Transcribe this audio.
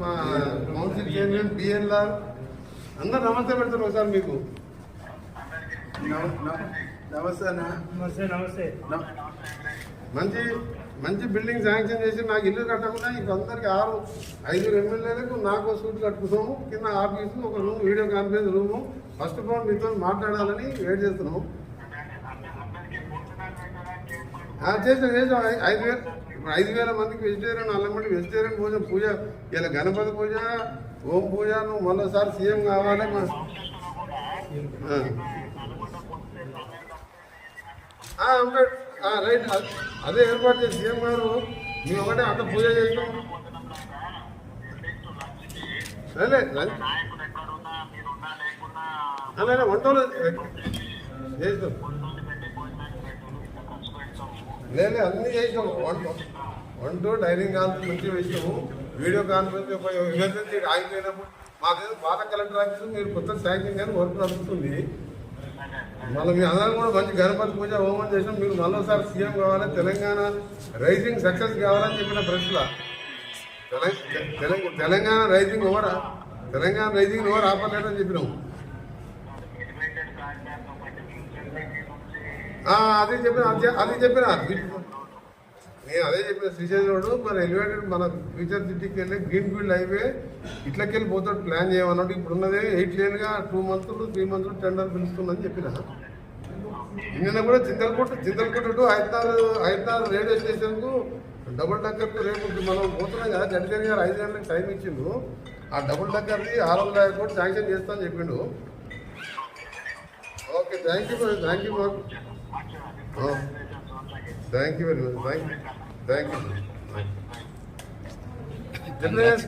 మా council chairman BNR అందరు నమస్తే పెడతారు ఒకసారి మీకు. నమస్తే అన్న. నమస్తే నమస్తే. మంచి మంచి బిల్డింగ్ శాంక్షన్ చేసి నాకు ఇల్లు కట్టకుండా ఇంకందరికి 5 ఎమ్మెల్యేలకు నాకు సూట్ కట్టుకున్నాము. కింద ఆఫీసు, ఒక room, video conference room. First of all మీతో మాట్లాడాలని వెయిట్ చేస్తున్నాము. చేసాం 5,000 మందికి వెజిటేరియన్, అల్లమండి వెజిటేరియన్ పూజ. ఇలా గణపతి పూజ, ఓం పూజ. నువ్వు మరోసారి సీఎం కావాలి. రైట్, అదే ఏర్పాటు చేసి సీఎం గారు మేము ఒకటే అంత పూజ చేసాం. అలాగే వంటలు చేస్తాం. లేదు అన్నీ చేసినాము. వంట డైనింగ్ హాల్ నుంచి వేసినాము. వీడియో కాన్ఫరెన్స్ ఎమర్జెన్సీ ఆగిపోయినప్పుడు మాకేదో పాత కలెక్టర్ ఆఫీసు మీరు కొత్త శాంక్షన్ కానీ వర్క్ నడుస్తుంది. మళ్ళీ మీ అందరం కూడా మంచి గణపతి పూజ హోమం చేసినాం. మీరు మరోసారి సీఎం కావాలి, తెలంగాణ రైజింగ్ సక్సెస్ కావాలని చెప్పిన ప్రశ్న. తెలంగాణ రైజింగ్ ఓవర్ ఆపలేదని చెప్పినాము. అదే చెప్పిన నేను అదే చెప్పిన శ్రీశైలం మరి ఎలివేటెడ్ మన ఫ్యూచర్ సిటీకి వెళ్ళి గ్రీన్ ఫీల్డ్ హైవే ఇట్లకెళ్ళి పోతాడు ప్లాన్ చేయమన్నాడు. ఇప్పుడు ఉన్నదే 8 లేన్గా 2 months 3 months టెండర్ పిలుస్తుందని చెప్పిన. నిన్న కూడా చింతలకోట టు హైదరాబాద్ రైల్వే స్టేషన్కు డబుల్ డక్కర్కు రేపు మనం పోతున్నాం కదా. జడ్జి గారు 5 గంటలకు టైం ఇచ్చిండు. ఆ డబుల్ డక్కర్ది 600 కోట్లు శాంక్షన్ చేస్తా అని చెప్పిండు. Okay, thank you very much. Thank you.